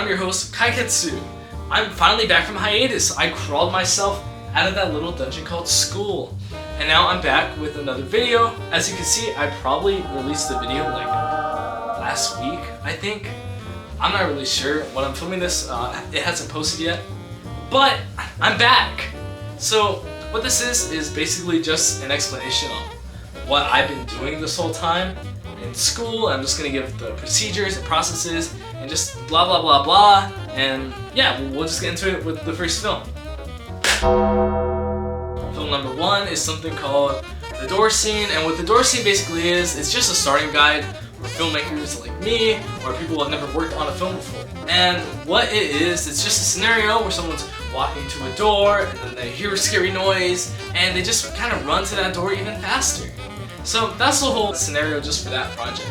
I'm your host, Kaiketsu. I'm finally back from hiatus. I crawled myself out of that little dungeon called school. And now I'm back with another video. As you can see, I probably released the video like last week, I think. I'm not really sure when I'm filming this. It hasn't posted yet. But I'm back. So what this is basically just an explanation on what I've been doing this whole time in school. I'm just gonna give the procedures and processes and just blah blah blah blah. And yeah, we'll just get into it with the first film. Film number one is something called the door scene, and what the door scene basically is, it's just a starting guide for filmmakers like me or people who have never worked on a film before. And what it is, it's just a scenario where someone's walking to a door and then they hear a scary noise and they just kind of run to that door even faster. So that's the whole scenario just for that project.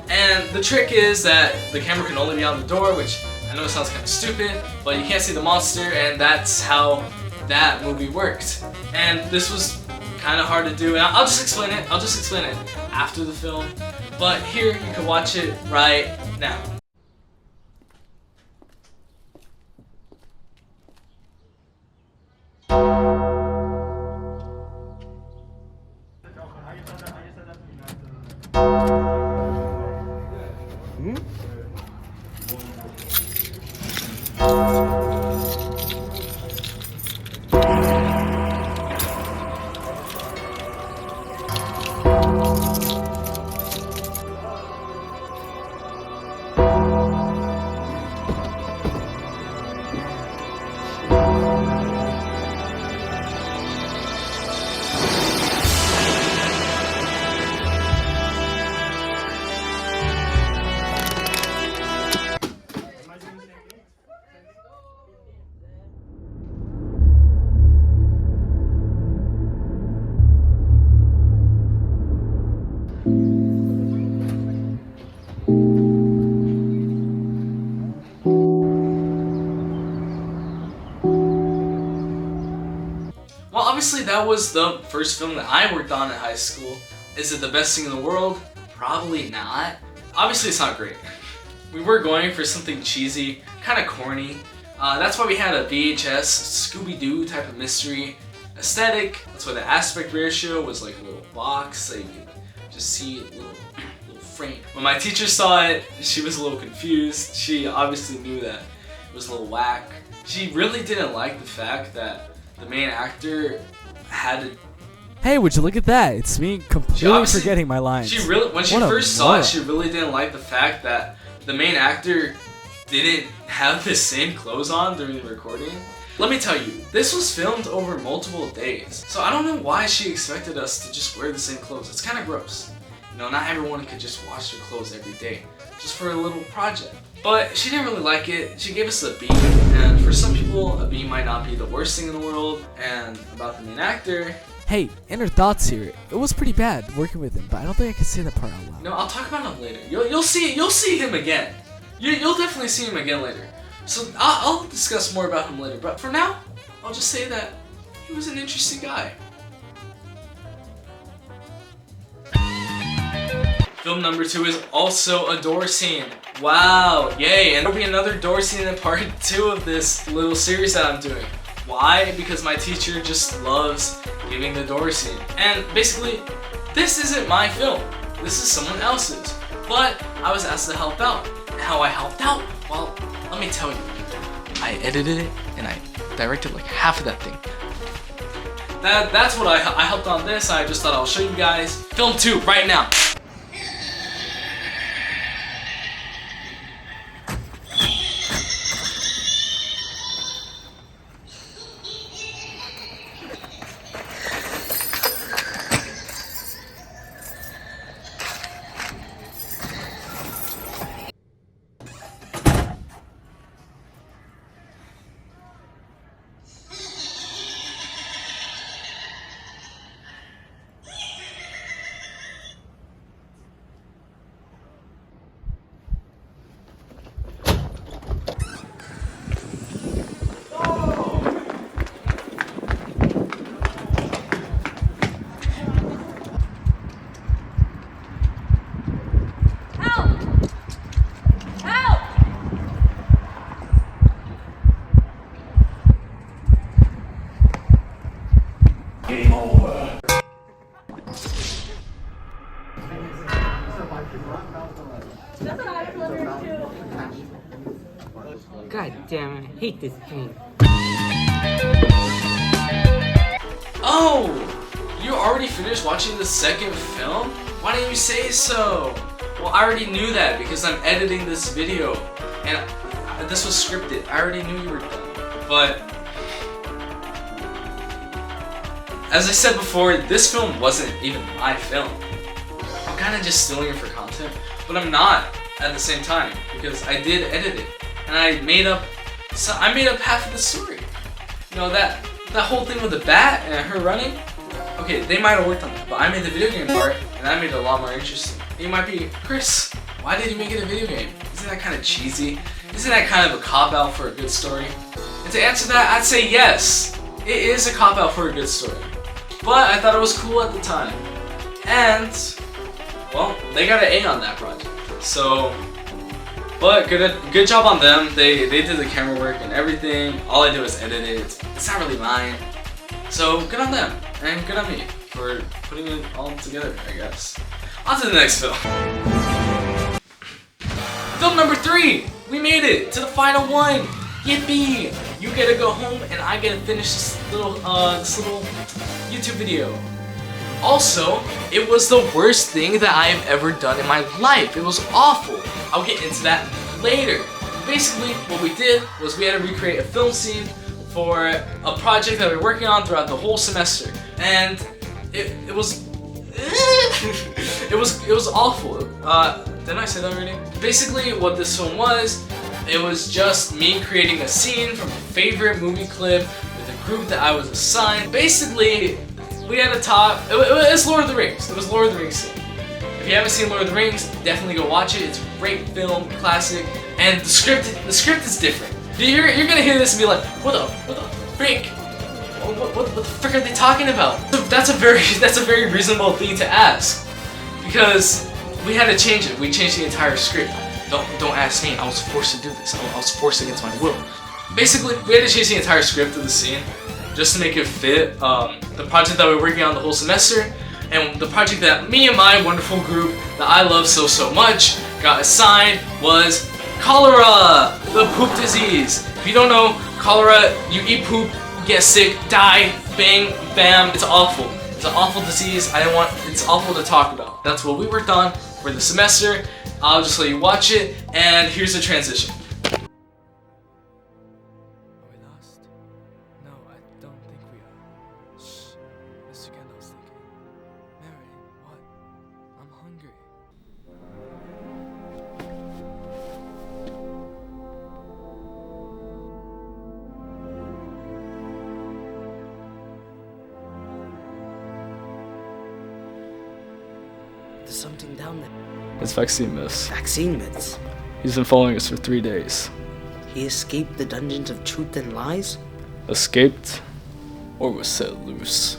And the trick is that the camera can only be on the door, which I know it sounds kind of stupid, but you can't see the monster, and that's how that movie worked. And this was kind of hard to do, and I'll just explain it. I'll just explain it after the film. But here, you can watch it right now. Well, obviously that was the first film that I worked on in high school. Is it the best thing in the world? Probably not. Obviously it's not great. We were going for something cheesy, kind of corny. That's why we had a VHS Scooby-Doo type of mystery aesthetic. That's why the aspect ratio was like a little box so you could just see a little frame. When my teacher saw it, she was a little confused. She obviously knew that it was a little whack. She really didn't like the fact that the main actor had to... Hey, would you look at that? It's me completely forgetting my lines. When she first saw it, she really didn't like the fact that the main actor didn't have the same clothes on during the recording. Let me tell you, this was filmed over multiple days. So I don't know why she expected us to just wear the same clothes. It's kind of gross. You know, not everyone could just wash their clothes every day, just for a little project. But she didn't really like it. She gave us a B, and for some people, a B might not be the worst thing in the world. And about the main actor... Hey, inner thoughts here. It was pretty bad working with him, but I don't think I can say that part out loud. No, I'll talk about him later. You'll see him again. You'll definitely see him again later. So I'll discuss more about him later. But for now, I'll just say that he was an interesting guy. Film number two is also a door scene. Wow, yay, and there'll be another door scene in part 2 of this little series that I'm doing. Why? Because my teacher just loves giving the door scene. And basically, this isn't my film. This is someone else's. But I was asked to help out. And how I helped out? Well, let me tell you. I edited it and I directed like half of that thing. That's what I helped on this. I just thought I'll show you guys. Film 2 right now. God damn it, I hate this game. Oh! You already finished watching the second film? Why didn't you say so? Well, I already knew that because I'm editing this video. And this was scripted. I already knew you were done. But as I said before, this film wasn't even my film. I'm kind of just stealing it for content, but I'm not at the same time because I did edit it and I made up half of the story. You know, that whole thing with the bat and her running. Okay, they might have worked on it, but I made the video game part and I made it a lot more interesting. And you might be, Chris, why did you make it a video game? Isn't that kind of cheesy? Isn't that kind of a cop-out for a good story? And to answer that, I'd say yes. It is a cop-out for a good story. But I thought it was cool at the time. And, well, they got an A on that project. So, but good job on them. They did the camera work and everything. All I did was edit it. It's not really mine. So, good on them. And good on me for putting it all together, I guess. On to the next film. Film number 3! We made it to the final one! Yippee! You get to go home and I get to finish this little YouTube video. Also, it was the worst thing that I have ever done in my life. It was awful. I'll get into that later. Basically, what we did was we had to recreate a film scene for a project that we were working on throughout the whole semester. And it was it was awful. Didn't I say that already? Basically, what this film was, it was just me creating a scene from a favorite movie clip with a group that I was assigned. Basically, we had to talk. It's Lord of the Rings. It was Lord of the Rings scene. If you haven't seen Lord of the Rings, definitely go watch it. It's a great film, classic, and the script is different. You're gonna hear this and be like, what the frick? What the frick are they talking about? That's a very reasonable thing to ask, because we had to change it. We changed the entire script. Don't ask me. I was forced to do this. I was forced against my will. Basically, we had to change the entire script of the scene just to make it fit the project that we were working on the whole semester, and the project that me and my wonderful group that I love so much got assigned was cholera, the poop disease. If you don't know, cholera, you eat poop, you get sick, die, bang, bam. It's awful. It's an awful disease. It's awful to talk about. That's what we worked on for the semester. I'll just let you watch it, and here's the transition. Are we lost? No, I don't think we are. Shh. Mr. Kendall's thinking. Mary, what? I'm hungry. There's something down there. It's vaccine myths. Vaccine myths. He's been following us for 3 days. He escaped the dungeons of truth and lies? Escaped, or was set loose.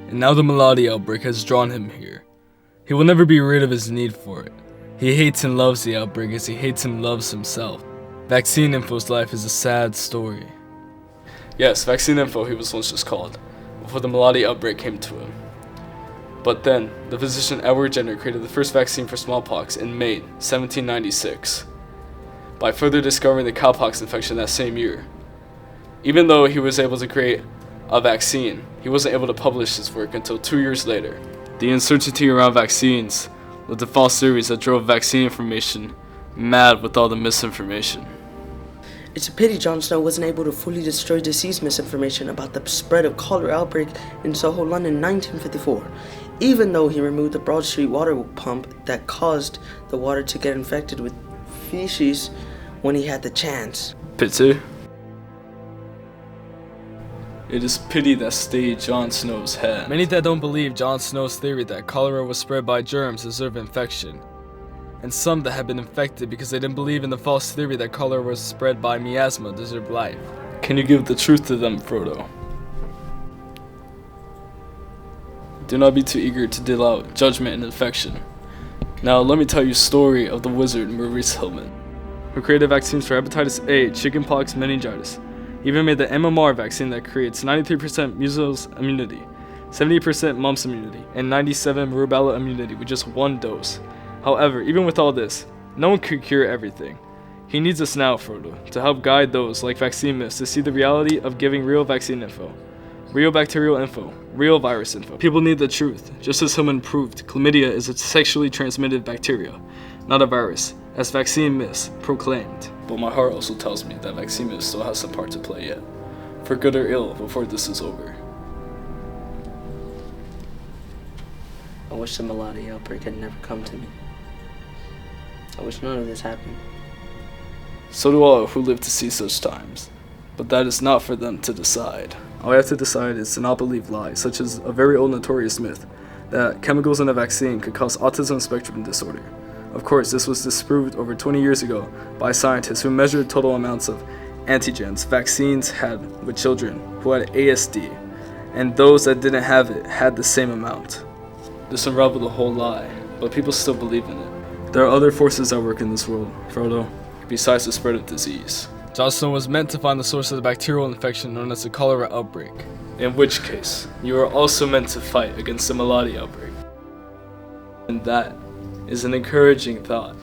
And now the malady outbreak has drawn him here. He will never be rid of his need for it. He hates and loves the outbreak as he hates and loves himself. Vaccine Info's life is a sad story. Yes, Vaccine Info he was once just called, before the malady outbreak came to him. But then, the physician Edward Jenner created the first vaccine for smallpox in May 1796, by further discovering the cowpox infection that same year. Even though he was able to create a vaccine, he wasn't able to publish his work until 2 years later. The uncertainty around vaccines led to false theories that drove vaccine information mad with all the misinformation. It's a pity Jon Snow wasn't able to fully destroy disease misinformation about the spread of cholera outbreak in Soho, London in 1954, even though he removed the Broad Street water pump that caused the water to get infected with feces when he had the chance. Pity? It is pity that stayed Jon Snow's head. Many that don't believe Jon Snow's theory that cholera was spread by germs deserve infection. And some that have been infected because they didn't believe in the false theory that cholera was spread by miasma deserve life. Can you give the truth to them, Frodo? Do not be too eager to deal out judgment and infection. Now let me tell you a story of the wizard Maurice Hillman, who created vaccines for hepatitis A, chickenpox, meningitis. He even made the MMR vaccine that creates 93% measles immunity, 70% mumps immunity, and 97% rubella immunity with just one dose. However, even with all this, no one could cure everything. He needs us now, Frodo, to help guide those like vaccine myths to see the reality of giving real vaccine info. Real bacterial info, real virus info. People need the truth, just as Hillman proved chlamydia is a sexually transmitted bacteria, not a virus, as vaccine myths proclaimed. But my heart also tells me that vaccine myths still has some part to play yet, for good or ill, before this is over. I wish the malaria outbreak had never come to me. I wish none of this happened. So do all who live to see such times, but that is not for them to decide. All we have to decide is to not believe lies, such as a very old notorious myth that chemicals in a vaccine could cause autism spectrum disorder. Of course, this was disproved over 20 years ago by scientists who measured total amounts of antigens vaccines had with children who had ASD, and those that didn't have it had the same amount. This unraveled the whole lie, but people still believe in it. There are other forces at work in this world, Frodo, besides the spread of disease. Jon Snow was meant to find the source of the bacterial infection known as the cholera outbreak. In which case, you are also meant to fight against the malaria outbreak. And that is an encouraging thought.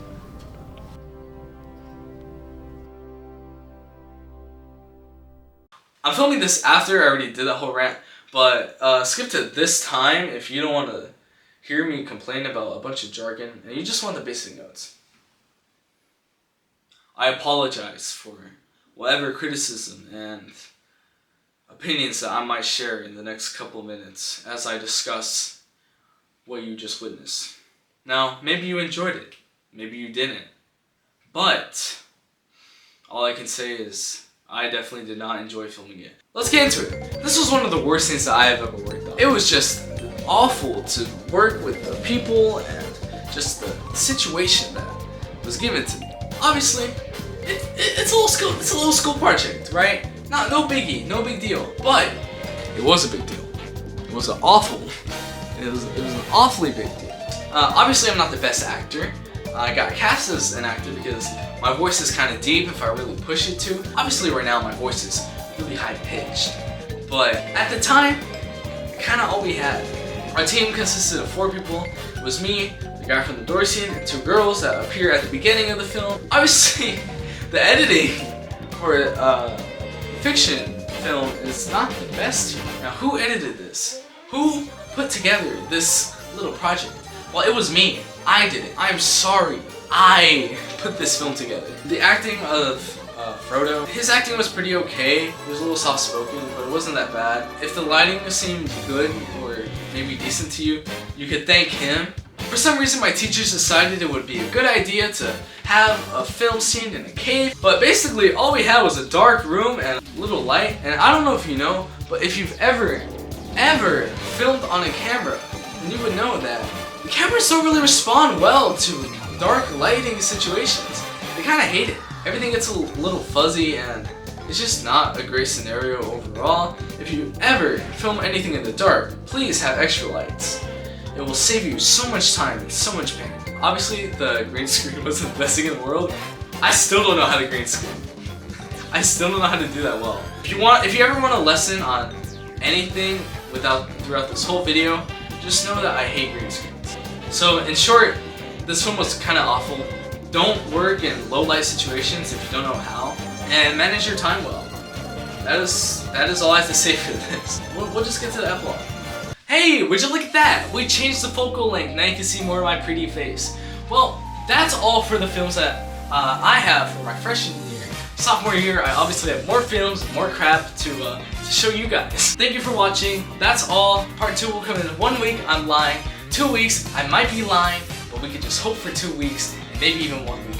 I'm filming this after I already did that whole rant, but skip to this time if you don't want to hear me complain about a bunch of jargon and you just want the basic notes. I apologize for whatever criticism and opinions that I might share in the next couple minutes as I discuss what you just witnessed. Now, maybe you enjoyed it, maybe you didn't, but all I can say is I definitely did not enjoy filming it. Let's get into it. This was one of the worst things that I have ever worked on. It was just awful to work with the people and just the situation that was given to me. Obviously, it's a little school project, right? No biggie, no big deal. But it was a big deal. It was an awfully big deal. Obviously, I'm not the best actor. I got cast as an actor because my voice is kind of deep if I really push it to. Obviously, right now my voice is really high pitched, but at the time, kind of all we had. Our team consisted of 4 people. It was me, the guy from the door scene, and 2 girls that appear at the beginning of the film. Obviously, the editing for fiction film is not the best here. Now, who edited this? Who put together this little project? Well, it was me. I did it. I'm sorry. I put this film together. The acting of Frodo, his acting was pretty okay. He was a little soft-spoken, but it wasn't that bad. If the lighting seemed good or maybe decent to you, you could thank him. For some reason, my teachers decided it would be a good idea to have a film scene in a cave, but basically all we had was a dark room and a little light. And I don't know if you know, but if you've ever filmed on a camera, then you would know that the cameras don't really respond well to dark lighting situations. They kind of hate it. Everything gets a little fuzzy and it's just not a great scenario overall. If you ever film anything in the dark, please have extra lights. It will save you so much time and so much pain. Obviously, the green screen wasn't the best thing in the world. I still don't know how to green screen. I still don't know how to do that well. If you ever want a lesson on anything throughout this whole video, just know that I hate green screens. So in short, this film was kind of awful. Don't work in low light situations if you don't know how, and manage your time well. That is all I have to say for this. We'll just get to the epilogue. Hey, would you look at that? We changed the focal length, now you can see more of my pretty face. Well, that's all for the films that I have for my freshman year. Sophomore year, I obviously have more films, more crap to show you guys. Thank you for watching. That's all. Part 2 will come in 1 week. I'm lying. 2 weeks, I might be lying, but we could just hope for 2 weeks, and maybe even 1 week.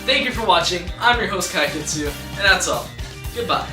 Thank you for watching. I'm your host, Kaiketsu, and that's all. Goodbye.